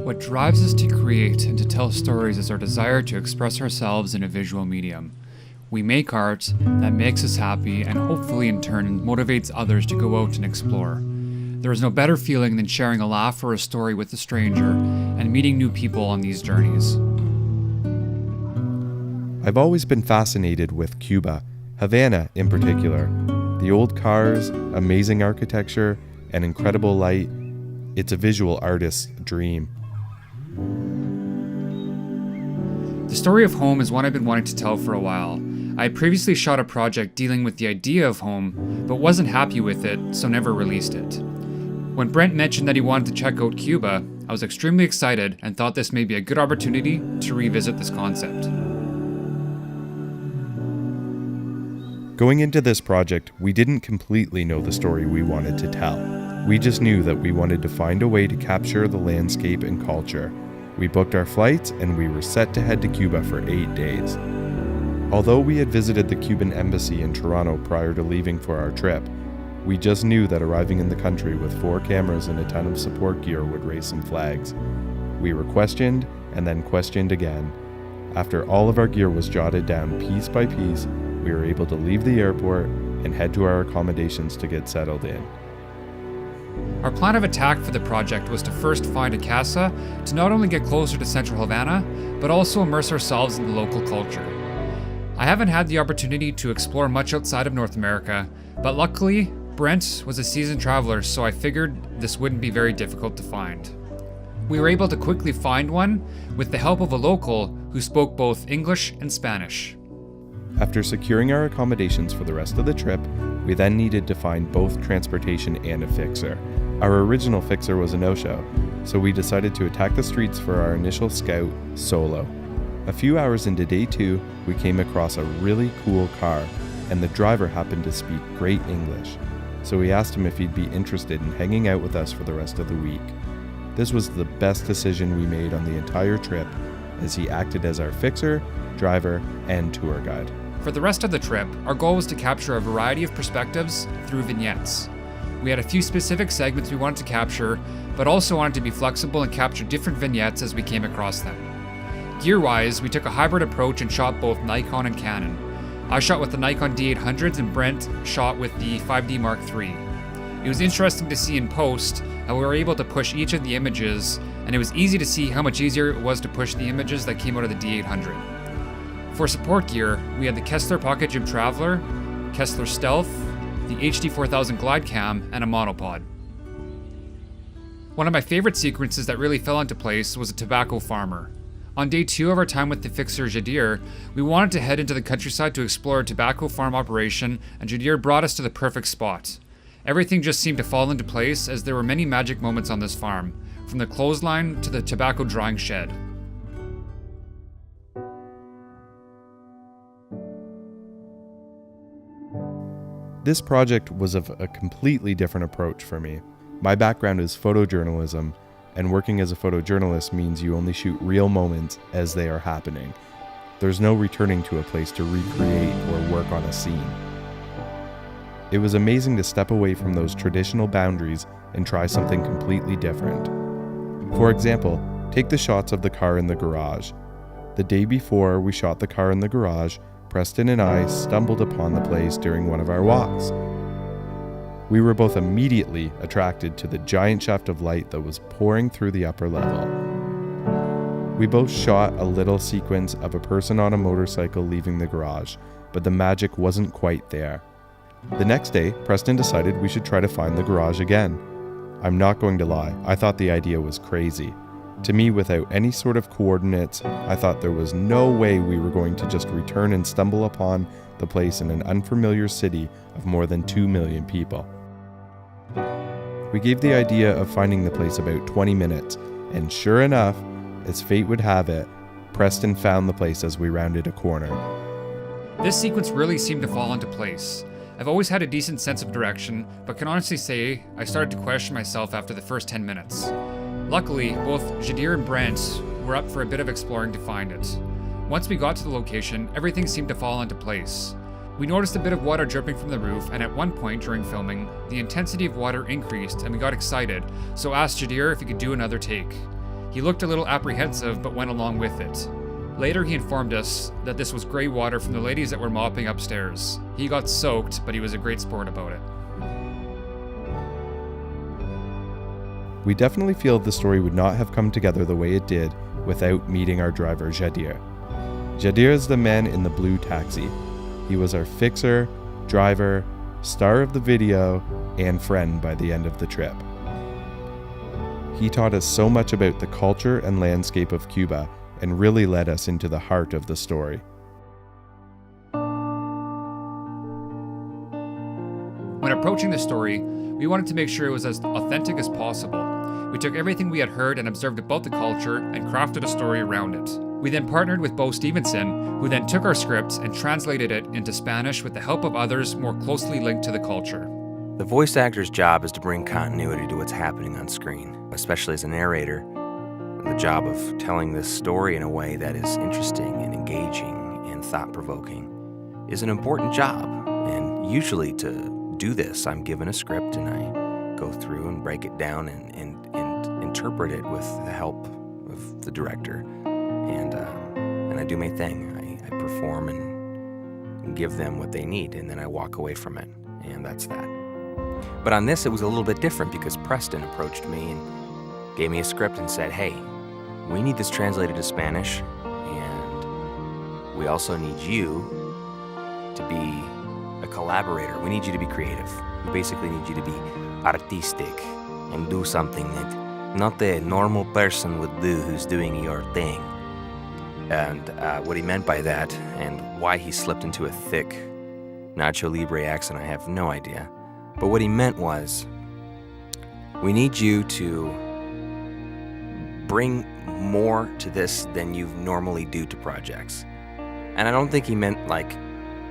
What drives us to create and to tell stories is our desire to express ourselves in a visual medium. We make art that makes us happy and hopefully in turn motivates others to go out and explore. There is no better feeling than sharing a laugh or a story with a stranger and meeting new people on these journeys. I've always been fascinated with Cuba, Havana in particular. The old cars, amazing architecture, and incredible light. It's a visual artist's dream. The story of home is one I've been wanting to tell for a while. I had previously shot a project dealing with the idea of home, but wasn't happy with it, so never released it. When Brent mentioned that he wanted to check out Cuba, I was extremely excited and thought this may be a good opportunity to revisit this concept. Going into this project, we didn't completely know the story we wanted to tell. We just knew that we wanted to find a way to capture the landscape and culture. We booked our flights and we were set to head to Cuba for 8 days. Although we had visited the Cuban embassy in Toronto prior to leaving for our trip, we just knew that arriving in the country with 4 cameras and a ton of support gear would raise some flags. We were questioned and then questioned again. After all of our gear was jotted down piece by piece, we were able to leave the airport and head to our accommodations to get settled in. Our plan of attack for the project was to first find a casa to not only get closer to central Havana, but also immerse ourselves in the local culture. I haven't had the opportunity to explore much outside of North America, but luckily, Brent was a seasoned traveler, so I figured this wouldn't be very difficult to find. We were able to quickly find one with the help of a local who spoke both English and Spanish. After securing our accommodations for the rest of the trip, we then needed to find both transportation and a fixer. Our original fixer was a no-show, so we decided to attack the streets for our initial scout solo. A few hours into day 2, we came across a really cool car, and the driver happened to speak great English, so we asked him if he'd be interested in hanging out with us for the rest of the week. This was the best decision we made on the entire trip, as he acted as our fixer, driver, and tour guide. For the rest of the trip, our goal was to capture a variety of perspectives through vignettes. We had a few specific segments we wanted to capture, but also wanted to be flexible and capture different vignettes as we came across them. Gear-wise, we took a hybrid approach and shot both Nikon and Canon. I shot with the Nikon D800s and Brent shot with the 5D Mark III. It was interesting to see in post how we were able to push each of the images, and it was easy to see how much easier it was to push the images that came out of the D800. For support gear, we had the Kessler Pocket Gym Traveler, Kessler Stealth, the HD4000 Glide Cam, and a monopod. One of my favorite sequences that really fell into place was a tobacco farmer. On day 2 of our time with the fixer Jadir, we wanted to head into the countryside to explore a tobacco farm operation, and Jadir brought us to the perfect spot. Everything just seemed to fall into place as there were many magic moments on this farm, from the clothesline to the tobacco drying shed. This project was of a completely different approach for me. My background is photojournalism, and working as a photojournalist means you only shoot real moments as they are happening. There's no returning to a place to recreate or work on a scene. It was amazing to step away from those traditional boundaries and try something completely different. For example, take the shots of the car in the garage. The day before we shot the car in the garage, Preston and I stumbled upon the place during one of our walks. We were both immediately attracted to the giant shaft of light that was pouring through the upper level. We both shot a little sequence of a person on a motorcycle leaving the garage, but the magic wasn't quite there. The next day, Preston decided we should try to find the garage again. I'm not going to lie, I thought the idea was crazy. To me, without any sort of coordinates, I thought there was no way we were going to just return and stumble upon the place in an unfamiliar city of more than 2 million people. We gave the idea of finding the place about 20 minutes, and sure enough, as fate would have it, Preston found the place as we rounded a corner. This sequence really seemed to fall into place. I've always had a decent sense of direction, but can honestly say I started to question myself after the first 10 minutes. Luckily, both Jadir and Brent were up for a bit of exploring to find it. Once we got to the location, everything seemed to fall into place. We noticed a bit of water dripping from the roof, and at one point during filming, the intensity of water increased and we got excited, so asked Jadir if he could do another take. He looked a little apprehensive but went along with it. Later, he informed us that this was grey water from the ladies that were mopping upstairs. He got soaked, but he was a great sport about it. We definitely feel the story would not have come together the way it did without meeting our driver, Jadir. Jadir is the man in the blue taxi. He was our fixer, driver, star of the video, and friend by the end of the trip. He taught us so much about the culture and landscape of Cuba and really led us into the heart of the story. When approaching the story, we wanted to make sure it was as authentic as possible. We took everything we had heard and observed about the culture and crafted a story around it. We then partnered with Bo Stevenson, who then took our script and translated it into Spanish with the help of others more closely linked to the culture. The voice actor's job is to bring continuity to what's happening on screen, especially as a narrator. The job of telling this story in a way that is interesting and engaging and thought-provoking is an important job. And usually to do this, I'm given a script and I go through and break it down and interpret it with the help of the director. And I do my thing. I perform and give them what they need, and then I walk away from it, and that's that. But on this, it was a little bit different because Preston approached me and gave me a script and said, hey, we need this translated to Spanish, and we also need you to be a collaborator. We need you to be creative. We basically need you to be artistic and do something that not the normal person would do who's doing your thing. And what he meant by that and why he slipped into a thick Nacho Libre accent, I have no idea. But what he meant was, we need you to bring more to this than you normally do to projects. And I don't think he meant like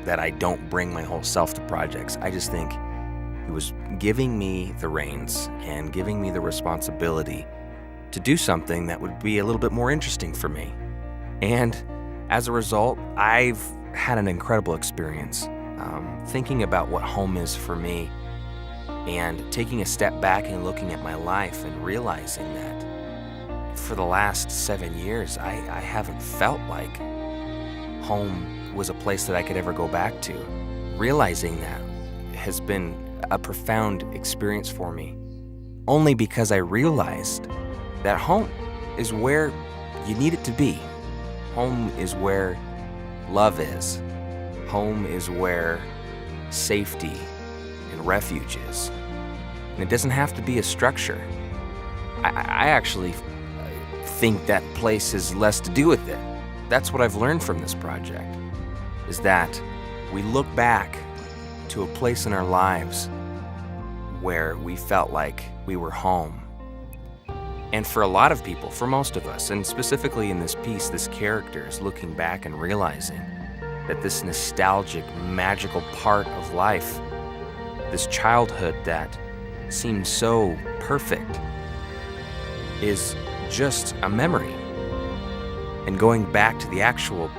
that I don't bring my whole self to projects. I just think he was giving me the reins and giving me the responsibility to do something that would be a little bit more interesting for me. And as a result, I've had an incredible experience thinking about what home is for me and taking a step back and looking at my life and realizing that for the last 7 years, I haven't felt like home was a place that I could ever go back to. Realizing that has been a profound experience for me, only because I realized that home is where you need it to be. Home is where love is. Home is where safety and refuge is. And it doesn't have to be a structure. I actually think that place has less to do with it. That's what I've learned from this project, is that we look back to a place in our lives where we felt like we were home. And for a lot of people, for most of us, and specifically in this piece, this character is looking back and realizing that this nostalgic, magical part of life, this childhood that seems so perfect, is just a memory. And going back to the actual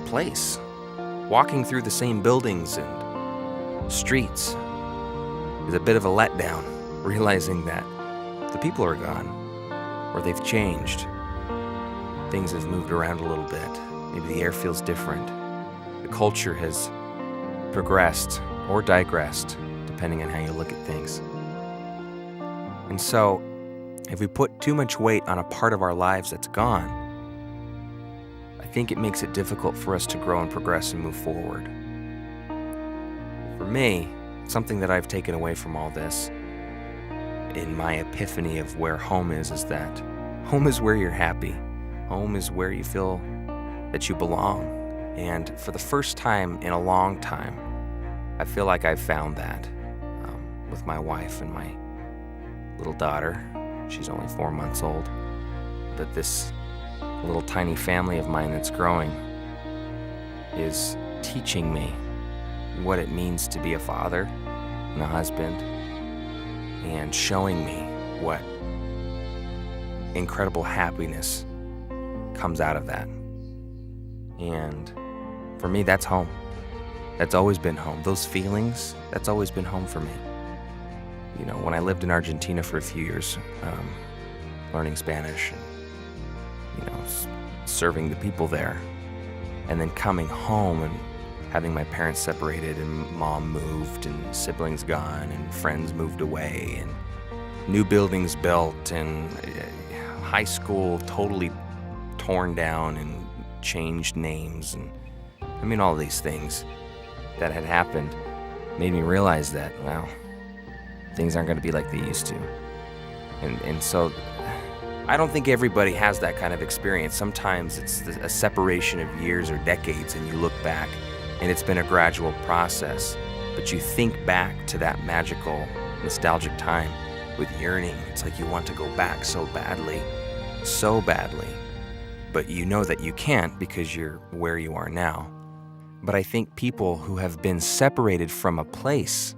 place, walking through the same buildings and streets, is a bit of a letdown, realizing that the people are gone, or they've changed. Things have moved around a little bit. Maybe the air feels different. The culture has progressed or digressed, depending on how you look at things. And so, if we put too much weight on a part of our lives that's gone, I think it makes it difficult for us to grow and progress and move forward. For me, something that I've taken away from all this, in my epiphany of where home is that home is where you're happy. Home is where you feel that you belong. And for the first time in a long time, I feel like I've found that with my wife and my little daughter. She's only 4 months old. But this little tiny family of mine that's growing is teaching me what it means to be a father and a husband, and showing me what incredible happiness comes out of that. And for me, that's home. That's always been home. Those feelings, that's always been home for me. You know, when I lived in Argentina for a few years, learning Spanish and, serving the people there. And then coming home and having my parents separated and mom moved and siblings gone and friends moved away and new buildings built and high school totally torn down and changed names. And all these things that had happened made me realize that, things aren't going to be like they used to. And so I don't think everybody has that kind of experience. Sometimes it's a separation of years or decades, and you look back and it's been a gradual process. But you think back to that magical, nostalgic time with yearning. It's like you want to go back so badly. But you know that you can't because you're where you are now. But I think people who have been separated from a place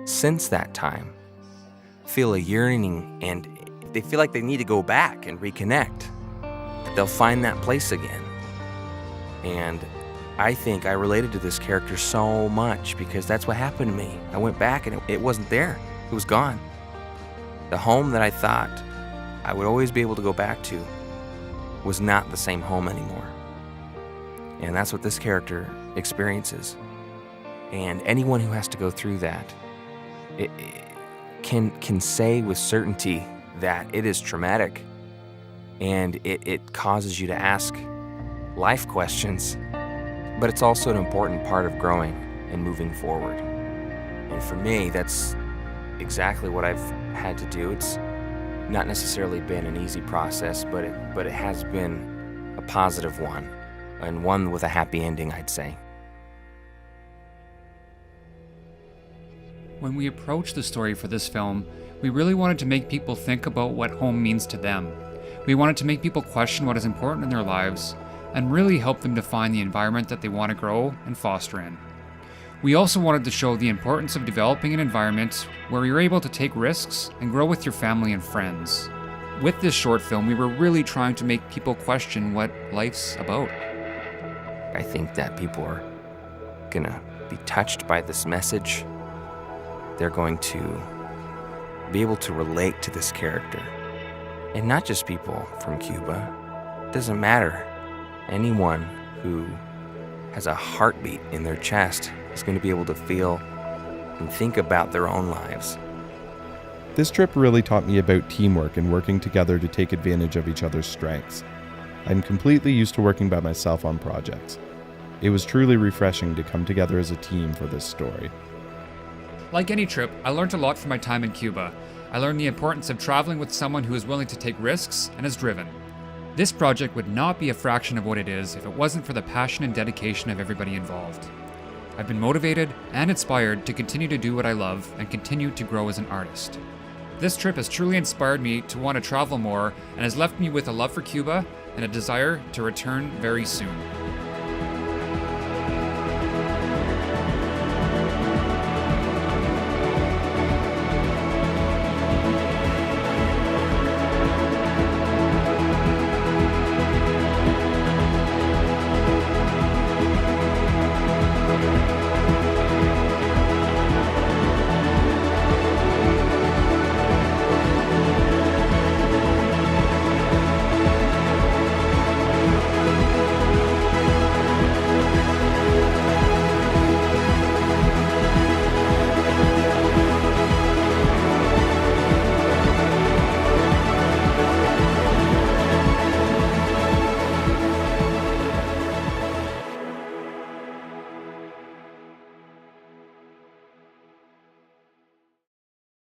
since that time feel a yearning, and they feel like they need to go back and reconnect. They'll find that place again. And I think I related to this character so much because that's what happened to me. I went back and it wasn't there. It was gone. The home that I thought I would always be able to go back to was not the same home anymore. And that's what this character experiences. And anyone who has to go through that it can say with certainty that it is traumatic, and it causes you to ask life questions, but it's also an important part of growing and moving forward. And for me, that's exactly what I've had to do. It's not necessarily been an easy process, but it has been a positive one, and one with a happy ending, I'd say. When we approached the story for this film, we really wanted to make people think about what home means to them. We wanted to make people question what is important in their lives and really help them define the environment that they want to grow and foster in. We also wanted to show the importance of developing an environment where you're able to take risks and grow with your family and friends. With this short film, we were really trying to make people question what life's about. I think that people are gonna be touched by this message. They're going to be able to relate to this character. And not just people from Cuba. It doesn't matter. Anyone who has a heartbeat in their chest is going to be able to feel and think about their own lives. This trip really taught me about teamwork and working together to take advantage of each other's strengths. I'm completely used to working by myself on projects. It was truly refreshing to come together as a team for this story. Like any trip, I learned a lot from my time in Cuba. I learned the importance of traveling with someone who is willing to take risks and is driven. This project would not be a fraction of what it is if it wasn't for the passion and dedication of everybody involved. I've been motivated and inspired to continue to do what I love and continue to grow as an artist. This trip has truly inspired me to want to travel more and has left me with a love for Cuba and a desire to return very soon.